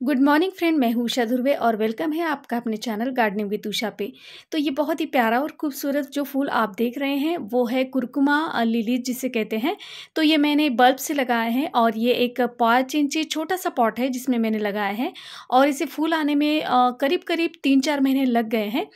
Good morning friend, मैं हूँ उषा धुर्वे और वेलकम है आपका अपने चैनल गार्डनिंग विद उषा पे। तो ये बहुत ही प्यारा और खूबसूरत जो फूल आप देख रहे हैं वो है कुरकुमा लिली जिसे कहते हैं। तो ये मैंने बल्ब से लगाए हैं और ये एक 5 इंची छोटा सा पॉट है जिसमें मैंने लगाया है और इसे फूल आने में करीब करीब 3-4 महीने लग गए हैं।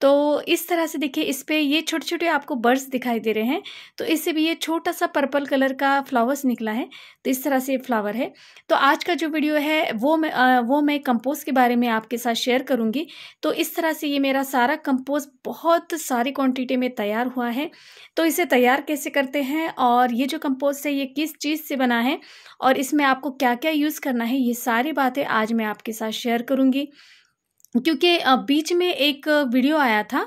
तो इस तरह से देखिए, इस पे ये छोटे छोटे आपको बर्ड्स दिखाई दे रहे हैं। तो इससे भी ये छोटा सा पर्पल कलर का फ्लावर्स निकला है। तो इस तरह से फ्लावर है। तो आज का जो वीडियो है वो मैं कंपोस्ट के बारे में आपके साथ शेयर करूंगी। तो इस तरह से ये मेरा सारा कंपोस्ट बहुत सारी क्वांटिटी में तैयार हुआ है। तो इसे तैयार कैसे करते हैं और ये जो कंपोस्ट है ये किस चीज़ से बना है और इसमें आपको क्या क्या यूज़ करना है, ये सारी बातें आज मैं आपके साथ शेयर करूंगी। क्योंकि बीच में एक वीडियो आया था,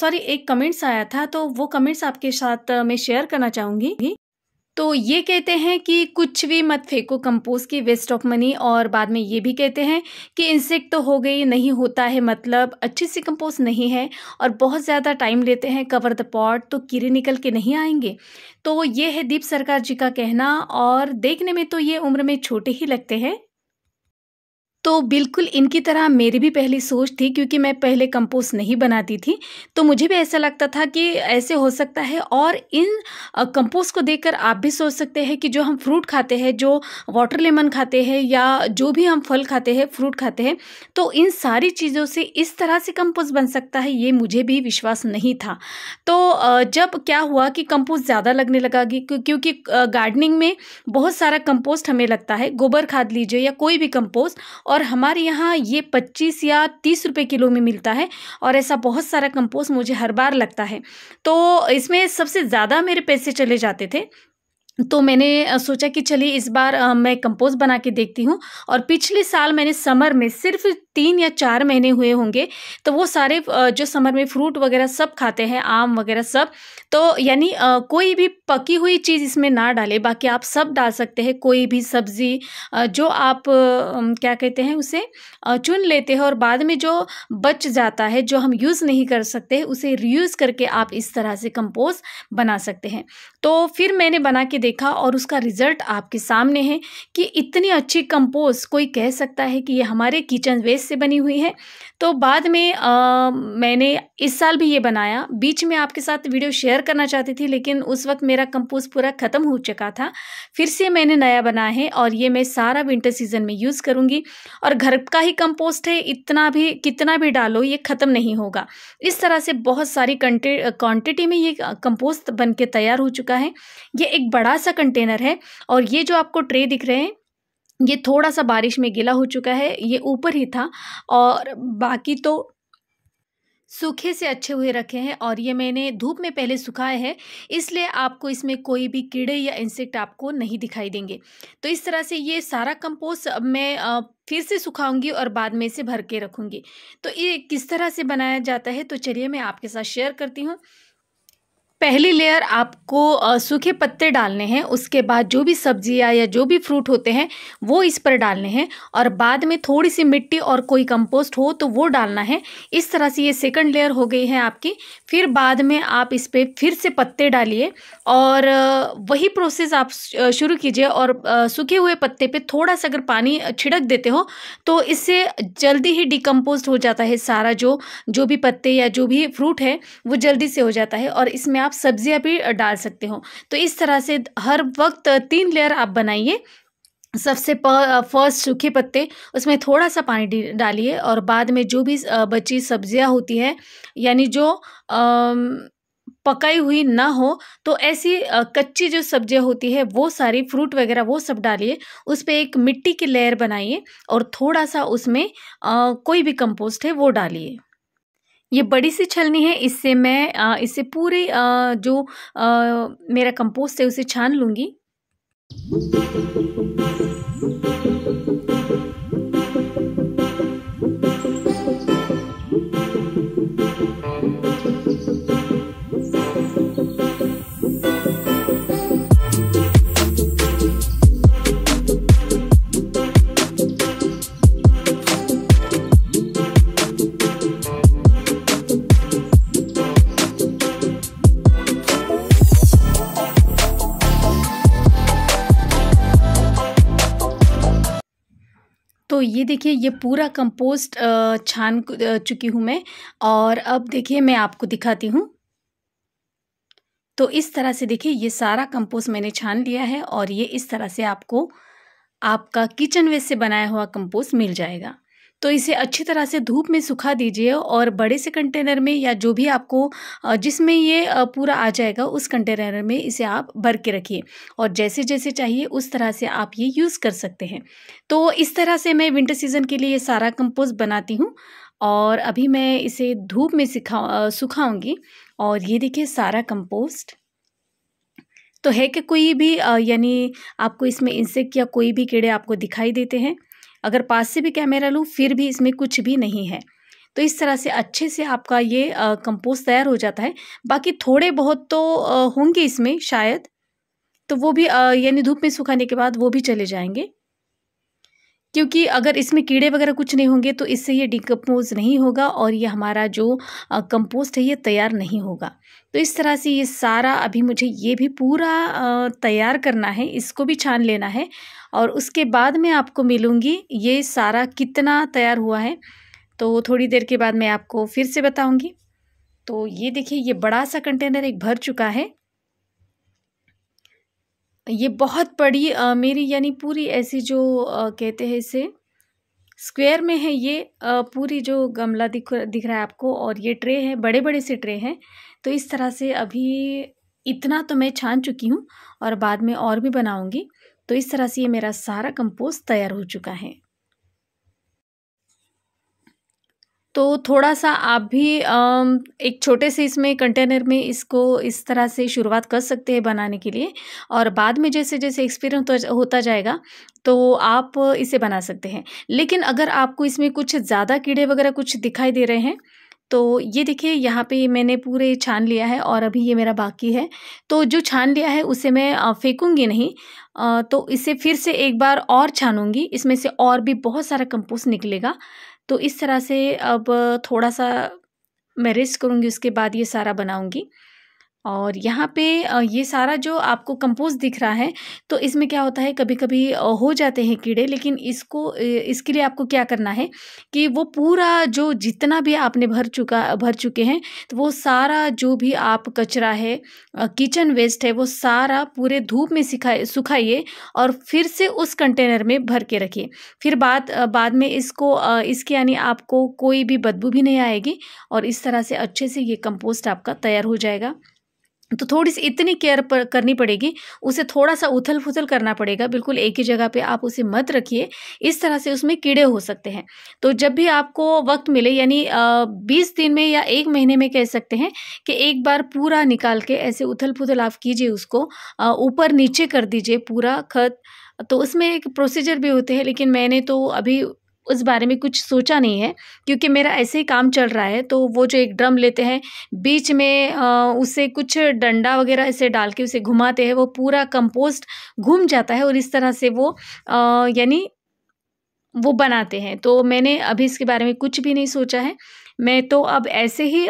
एक कमेंट्स आया था, तो वो कमेंट्स आपके साथ मैं शेयर करना चाहूँगी। तो ये कहते हैं कि कुछ भी मत फेंको कंपोस्ट की, वेस्ट ऑफ मनी। और बाद में ये भी कहते हैं कि इंसेक्ट तो हो गई, नहीं होता है मतलब अच्छी सी कंपोस्ट नहीं है और बहुत ज़्यादा टाइम लेते हैं कवर द पॉट, तो कीड़े निकल के नहीं आएंगे। तो ये है दीप सरकार जी का कहना और देखने में तो ये उम्र में छोटे ही लगते हैं। तो बिल्कुल इनकी तरह मेरी भी पहली सोच थी, क्योंकि मैं पहले कंपोस्ट नहीं बनाती थी। तो मुझे भी ऐसा लगता था कि ऐसे हो सकता है और इन कंपोस्ट को देखकर आप भी सोच सकते हैं कि जो हम फ्रूट खाते हैं, जो वाटर लेमन खाते हैं या जो भी हम फल खाते हैं, फ्रूट खाते हैं, तो इन सारी चीज़ों से इस तरह से कंपोस्ट बन सकता है, ये मुझे भी विश्वास नहीं था। तो जब क्या हुआ कि कंपोस्ट ज़्यादा लगने लगा, क्योंकि गार्डनिंग में बहुत सारा कंपोस्ट हमें लगता है, गोबर खाद लीजिए या कोई भी कंपोस्ट, और हमारे यहाँ ये 25 या 30 रुपए किलो में मिलता है और ऐसा बहुत सारा कंपोस्ट मुझे हर बार लगता है। तो इसमें सबसे ज़्यादा मेरे पैसे चले जाते थे। तो मैंने सोचा कि चलिए इस बार मैं कंपोस्ट बना के देखती हूँ। और पिछले साल मैंने समर में सिर्फ 3 या 4 महीने हुए होंगे, तो वो सारे जो समर में फ्रूट वगैरह सब खाते हैं, आम वगैरह सब, तो यानी कोई भी पकी हुई चीज़ इसमें ना डाले, बाकी आप सब डाल सकते हैं। कोई भी सब्ज़ी जो आप क्या कहते हैं उसे चुन लेते हैं और बाद में जो बच जाता है, जो हम यूज़ नहीं कर सकते, उसे रीयूज़ करके आप इस तरह से कंपोस्ट बना सकते हैं। तो फिर मैंने बना के देखा और उसका रिजल्ट आपके सामने है कि इतनी अच्छी कंपोस्ट कोई कह सकता है कि ये हमारे किचन वेस्ट से बनी हुई है। तो बाद में मैंने इस साल भी ये बनाया। बीच में आपके साथ वीडियो शेयर करना चाहती थी, लेकिन उस वक्त मेरा कंपोस्ट पूरा ख़त्म हो चुका था। फिर से मैंने नया बनाया है और ये मैं सारा विंटर सीजन में यूज़ करूँगी। और घर का ही कंपोस्ट है, इतना भी कितना भी डालो ये ख़त्म नहीं होगा। इस तरह से बहुत सारी क्वांटिटी में ये कंपोस्ट बन के तैयार हो चुका है। ये एक बड़ा सा कंटेनर है और ये जो आपको ट्रे दिख रहे हैं, ये थोड़ा सा बारिश में गीला हो चुका है, ये ऊपर ही था और बाकी तो सूखे से अच्छे हुए रखे हैं। और ये मैंने धूप में पहले सुखाए हैं, इसलिए आपको इसमें कोई भी कीड़े या इंसेक्ट आपको नहीं दिखाई देंगे। तो इस तरह से ये सारा कंपोस्ट अब मैं फिर से सुखाऊंगी और बाद में इसे भर के रखूंगी। तो ये किस तरह से बनाया जाता है, तो चलिए मैं आपके साथ शेयर करती हूँ। पहली लेयर आपको सूखे पत्ते डालने हैं, उसके बाद जो भी सब्जियां या जो भी फ्रूट होते हैं वो इस पर डालने हैं और बाद में थोड़ी सी मिट्टी और कोई कंपोस्ट हो तो वो डालना है। इस तरह से ये सेकंड लेयर हो गई है आपकी। फिर बाद में आप इस पर फिर से पत्ते डालिए और वही प्रोसेस आप शुरू कीजिए। और सूखे हुए पत्ते पे थोड़ा सा अगर पानी छिड़क देते हो तो इससे जल्दी ही डिकम्पोज हो जाता है सारा, जो भी पत्ते या जो भी फ्रूट है वो जल्दी से हो जाता है। और इसमें आप सब्जियां भी डाल सकते हो। तो इस तरह से हर वक्त 3 लेयर आप बनाइए। सबसे फर्स्ट सूखे पत्ते, उसमें थोड़ा सा पानी डालिए और बाद में जो भी बची सब्जियां होती है, यानी जो पकाई हुई ना हो, तो ऐसी कच्ची जो सब्जियां होती है वो सारी, फ्रूट वगैरह वो सब डालिए। उस पर एक मिट्टी की लेयर बनाइए और थोड़ा सा उसमें कोई भी कंपोस्ट है वो डालिए। ये बड़ी सी छलनी है, इससे मैं इससे पूरी जो मेरा कंपोस्ट है उसे छान लूँगी। तो ये देखिए ये पूरा कंपोस्ट छान चुकी हूँ मैं, और अब देखिए मैं आपको दिखाती हूँ। तो इस तरह से देखिए ये सारा कंपोस्ट मैंने छान लिया है, और ये इस तरह से आपको आपका किचन वेस्ट से बनाया हुआ कंपोस्ट मिल जाएगा। तो इसे अच्छी तरह से धूप में सुखा दीजिए, और बड़े से कंटेनर में या जो भी आपको जिसमें ये पूरा आ जाएगा उस कंटेनर में इसे आप भर के रखिए, और जैसे जैसे चाहिए उस तरह से आप ये यूज़ कर सकते हैं। तो इस तरह से मैं विंटर सीज़न के लिए ये सारा कंपोस्ट बनाती हूँ, और अभी मैं इसे धूप में सुखाऊंगी। और ये देखिए सारा कंपोस्ट तो है कि कोई भी यानी आपको इसमें इंसेक्ट या कोई भी कीड़े आपको दिखाई देते हैं। अगर पास से भी कैमरा लूँ फिर भी इसमें कुछ भी नहीं है। तो इस तरह से अच्छे से आपका ये कंपोस्ट तैयार हो जाता है। बाकी थोड़े बहुत तो होंगे इसमें शायद, तो वो भी यानी धूप में सुखाने के बाद वो भी चले जाएंगे, क्योंकि अगर इसमें कीड़े वगैरह कुछ नहीं होंगे तो इससे ये डिकम्पोज नहीं होगा, और ये हमारा जो कंपोस्ट है ये तैयार नहीं होगा। तो इस तरह से ये सारा अभी मुझे ये भी पूरा तैयार करना है, इसको भी छान लेना है, और उसके बाद मैं आपको मिलूँगी ये सारा कितना तैयार हुआ है। तो थोड़ी देर के बाद मैं आपको फिर से बताऊँगी। तो ये देखिए ये बड़ा सा कंटेनर एक भर चुका है। ये बहुत बड़ी मेरी यानी पूरी ऐसी जो कहते हैं इसे स्क्वायर में है ये पूरी जो गमला दिख रहा है आपको, और ये ट्रे है, बड़े बड़े से ट्रे हैं। तो इस तरह से अभी इतना तो मैं छान चुकी हूँ, और बाद में और भी बनाऊंगी। तो इस तरह से ये मेरा सारा कंपोस्ट तैयार हो चुका है। तो थोड़ा-सा आप भी एक छोटे से इसमें कंटेनर में इसको इस तरह से शुरुआत कर सकते हैं बनाने के लिए, और बाद में जैसे-जैसे एक्सपीरियंस होता जाएगा तो आप इसे बना सकते हैं। लेकिन अगर आपको इसमें कुछ ज़्यादा कीड़े वगैरह कुछ दिखाई दे रहे हैं, तो ये देखिए यहाँ पे मैंने पूरे छान लिया है, और अभी ये मेरा बाकी है। तो जो छान लिया है उसे मैं फेंकूँगी नहीं, तो इसे फिर से एक बार और छानूँगी, इसमें से और भी बहुत सारा कंपोस्ट निकलेगा। तो इस तरह से अब थोड़ा-सा मैं रेस्ट करूँगी, उसके बाद ये सारा बनाऊँगी। और यहाँ पे ये सारा जो आपको कंपोस्ट दिख रहा है, तो इसमें क्या होता है कभी-कभी हो जाते हैं कीड़े, लेकिन इसके लिए आपको क्या करना है कि वो पूरा जो जितना भी आपने भर चुके हैं, तो वो सारा जो भी आप कचरा है किचन वेस्ट है, वो सारा पूरे धूप में सुखाइए, और फिर से उस कंटेनर में भर के रखिए। फिर बाद में इसकी यानी आपको कोई भी बदबू भी नहीं आएगी, और इस तरह से अच्छे से ये कंपोस्ट आपका तैयार हो जाएगा। तो थोड़ी-सी इतनी केयर करनी पड़ेगी, उसे थोड़ा-सा उथल-पुथल करना पड़ेगा, बिल्कुल एक ही जगह पे आप उसे मत रखिए, इस तरह से उसमें कीड़े हो सकते हैं। तो जब भी आपको वक़्त मिले यानी 20 दिन में या 1 महीने में कह सकते हैं कि एक बार पूरा निकाल के ऐसे उथल-पुथल आप कीजिए उसको, ऊपर-नीचे कर दीजिए पूरा खत। तो उसमें एक प्रोसीजर भी होते हैं, लेकिन मैंने तो अभी उस बारे में कुछ सोचा नहीं है, क्योंकि मेरा ऐसे ही काम चल रहा है। तो वो जो एक ड्रम लेते हैं, बीच में उसे कुछ डंडा वगैरह ऐसे डाल के उसे घुमाते हैं, वो पूरा कंपोस्ट घूम जाता है, और इस तरह से वो यानी वो बनाते हैं। तो मैंने अभी इसके बारे में कुछ भी नहीं सोचा है। मैं तो अब ऐसे ही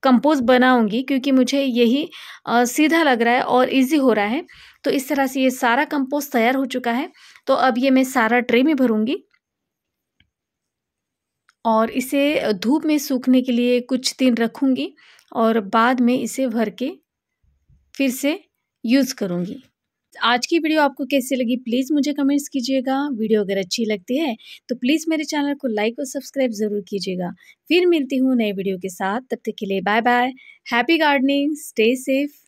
कंपोस्ट बनाऊँगी, क्योंकि मुझे यही सीधा लग रहा है और ईज़ी हो रहा है। तो इस तरह से ये सारा कंपोस्ट तैयार हो चुका है। तो अब ये मैं सारा ट्रे में भरूँगी, और इसे धूप में सूखने के लिए कुछ दिन रखूँगी, और बाद में इसे भर के फिर से यूज़ करूँगी। आज की वीडियो आपको कैसी लगी प्लीज़ मुझे कमेंट्स कीजिएगा। वीडियो अगर अच्छी लगती है तो प्लीज़ मेरे चैनल को लाइक और सब्सक्राइब ज़रूर कीजिएगा। फिर मिलती हूँ नए वीडियो के साथ, तब तक के लिए bye bye. Happy gardening, stay safe.